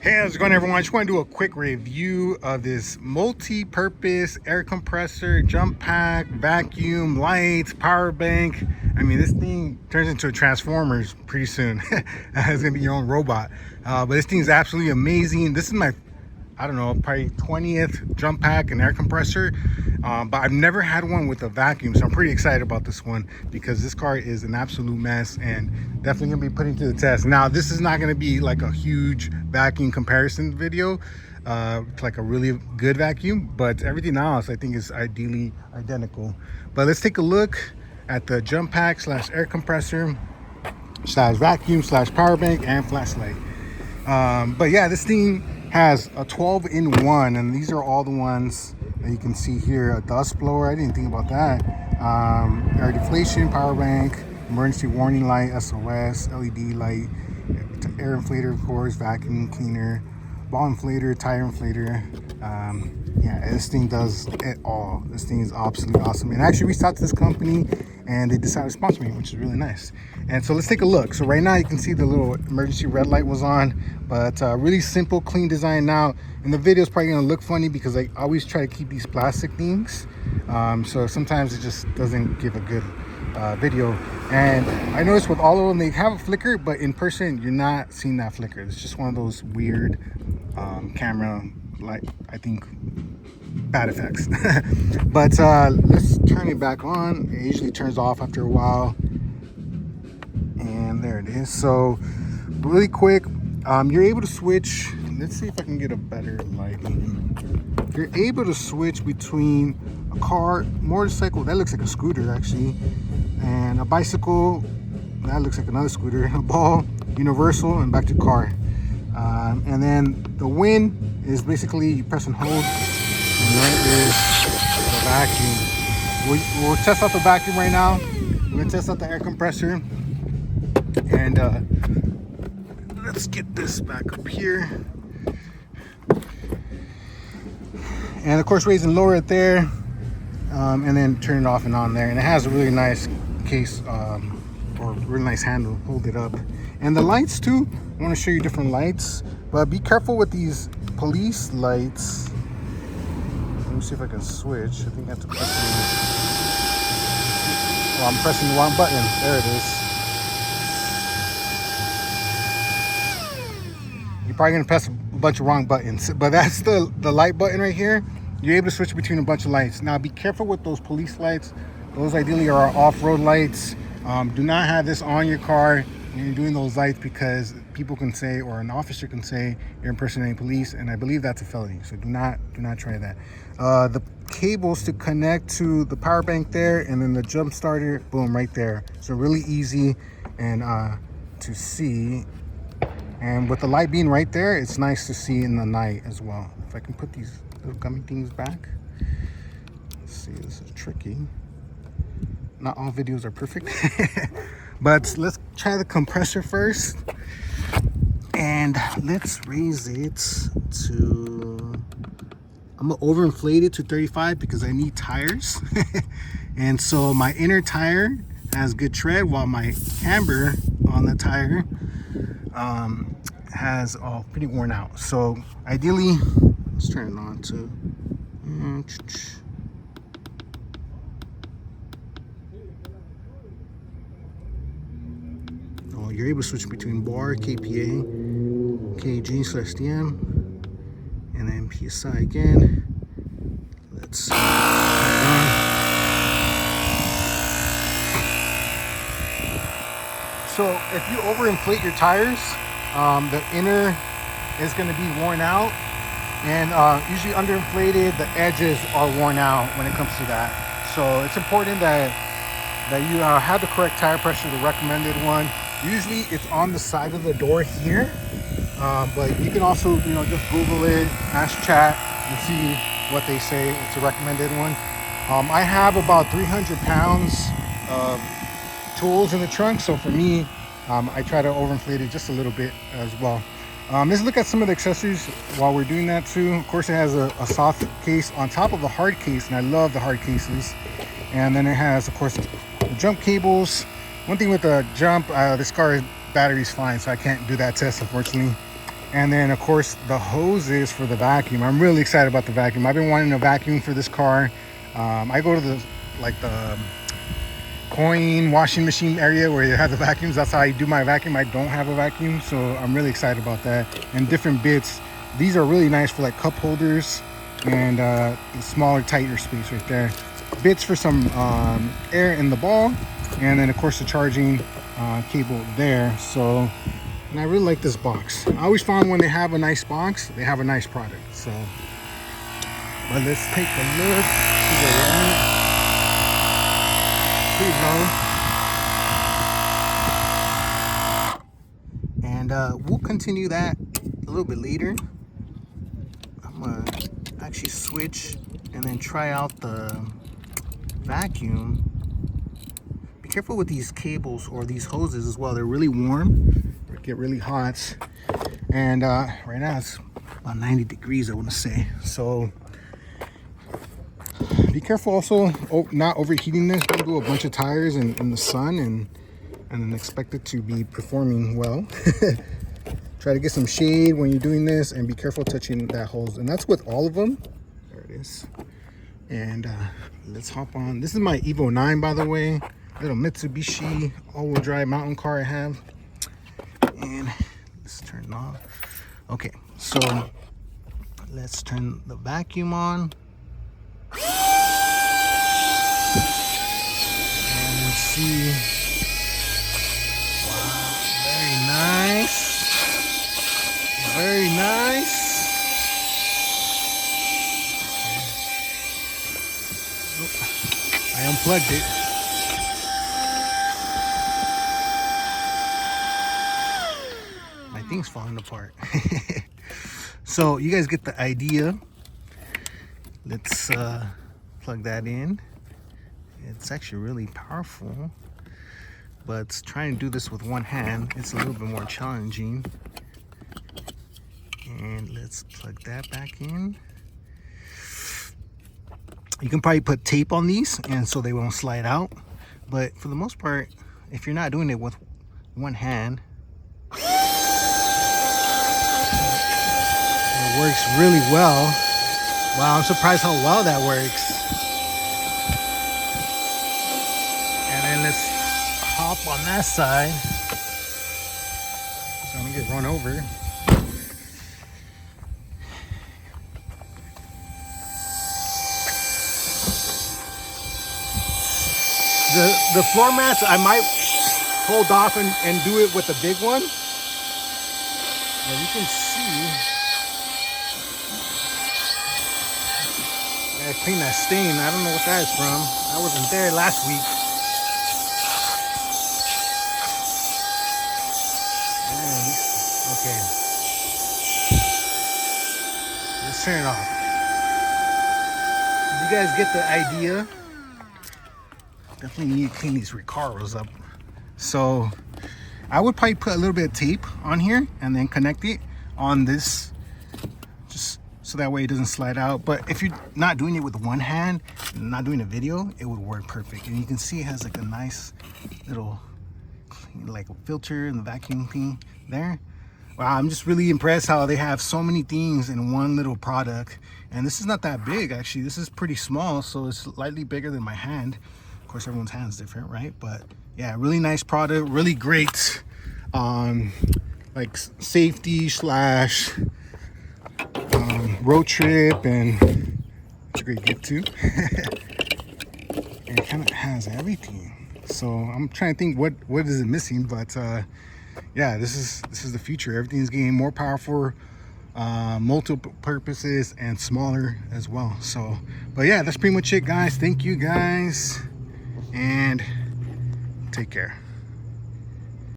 Hey, how's it going, everyone? I just want to do a quick review of this multi-purpose air compressor, jump pack, vacuum, lights, power bank. I mean, this thing turns into a Transformers pretty soon. It's gonna be your own robot. But this thing is absolutely amazing. This is my, I don't know, probably 20th jump pack and air compressor. But I've never had one with a vacuum, so I'm pretty excited about this one because this car is an absolute mess and definitely gonna be putting to the test. Now, this is not gonna be like a huge vacuum comparison video, like a really good vacuum, but everything else I think is ideally identical. But let's take a look at the jump pack slash air compressor slash vacuum slash power bank and flashlight. But yeah, this thing has a 12-in-1, and these are all the ones that you can see here. A dust blower, I didn't think about that. Air deflation, power bank, emergency warning light, SOS, LED light, air inflator, of course, vacuum cleaner, ball inflator, tire inflator. Yeah, this thing does it all. This thing is absolutely awesome. And I actually reached out to this company and they decided to sponsor me, which is really nice. And so let's take a look. So right now you can see the little emergency red light was on, but really simple, clean design. Now in the video, it's probably gonna look funny because I always try to keep these plastic things. So sometimes it just doesn't give a good video. And I noticed with all of them, they have a flicker, but in person, you're not seeing that flicker. It's just one of those weird camera, like, I think, bad effects. But let's turn it back on. It usually turns off after a while. And there it is. So really quick, you're able to switch. Let's see if I can get a better light. You're able to switch between a car, motorcycle, that looks like a scooter actually, and a bicycle, that looks like another scooter, a ball, universal, and back to car. And then the wind is basically you press and hold, and there is the vacuum. We'll test out the vacuum right now. We're gonna test out the air compressor, and let's get this back up here. And of course, raise and lower it there, and then turn it off and on there. And it has a really nice case, or really nice handle, hold it up. And the lights too, I want to show you different lights, but be careful with these police lights. Let me see if I can switch. I think I have to press the, I'm pressing the wrong button. There it is. You're probably gonna press a bunch of wrong buttons, but that's the light button right here. You're able to switch between a bunch of lights. Now be careful with those police lights. Those ideally are off-road lights. Do not have this on your car when you're doing those lights, because people can say, or an officer can say, you're impersonating police, and I believe that's a felony. So do not try that. The cables to connect to the power bank there, and then the jump starter, boom, right there. So really easy and to see. And with the light being right there, it's nice to see in the night as well. If I can put these little gummy things back. Let's see, this is tricky. Not all videos are perfect. But let's try the compressor first. And let's raise it to, I'm gonna overinflate it to 35 because I need tires. And so my inner tire has good tread, while my camber on the tire has pretty worn out. So ideally, let's turn it on to you're able to switch between bar, KPA, kg/dm, and then PSI again. Let's turn it on. So if you overinflate your tires, the inner is going to be worn out, and usually underinflated, the edges are worn out when it comes to that. So it's important that you have the correct tire pressure, the recommended one. Usually it's on the side of the door here, but you can also, just Google it, ask chat, and see what they say. It's a recommended one. I have about 300 pounds of tools in the trunk, so for me, I try to overinflate it just a little bit as well. Let's look at some of the accessories while we're doing that too. Of course, it has a soft case on top of the hard case, and I love the hard cases. And then it has, of course, the jump cables. One thing with the jump, this car battery's fine, so I can't do that test, unfortunately. And then of course the hoses for the vacuum. I'm really excited about the vacuum. I've been wanting a vacuum for this car. I go to the coin washing machine area where you have the vacuums. That's how I do my vacuum. I don't have a vacuum, so I'm really excited about that. And different bits. These are really nice for like cup holders and the smaller, tighter space right there. Bits for some air in the ball, and then of course the charging cable there. So, and I really like this box. I always found when they have a nice box, they have a nice product. So, but let's take a look. See where we're at. And we'll continue that a little bit later. I'm gonna actually switch and then try out the vacuum. Be careful with these cables or these hoses as well. They're really warm, they get really hot, and right now it's about 90 degrees, I want to say. So be careful also not overheating this. Don't do a bunch of tires in the sun and then expect it to be performing well. Try to get some shade when you're doing this, and be careful touching that hose. And that's with all of them. There it is. And let's hop on. This is my Evo 9, by the way. Little Mitsubishi all-wheel drive mountain car I have. And let's turn it off. Okay, so let's turn the vacuum on. And see. Wow, very nice. Very nice. I unplugged it. My thing's falling apart. So you guys get the idea. Let's plug that in. It's actually really powerful, but trying to do this with one hand, it's a little bit more challenging. And let's plug that back in. You can probably put tape on these and so they won't slide out, but for the most part, if you're not doing it with one hand, it works really well. Wow, I'm surprised how well that works. And then let's hop on that side. So I'm gonna get run over. The floor mats, I might hold off and do it with the big one. But you can see, I clean that stain. I don't know what that is from. I wasn't there last week. Okay. Let's turn it off. You guys get the idea. Definitely need to clean these Recaros up. So I would probably put a little bit of tape on here and then connect it on this, just so that way it doesn't slide out. But if you're not doing it with one hand and not doing a video, it would work perfect. And you can see it has like a nice little like a filter and the vacuum thing there. Wow, I'm just really impressed how they have so many things in one little product. And this is not that big, actually. This is pretty small, so it's slightly bigger than my hand. Of course, everyone's hand's different, right? But yeah, really nice product, really great like safety slash road trip, and it's a great gift too. And it kind of has everything. So I'm trying to think what is it missing, but yeah, this is the future. Everything's getting more powerful, multiple purposes, and smaller as well. So, but yeah, that's pretty much it, guys. Thank you guys, and take care.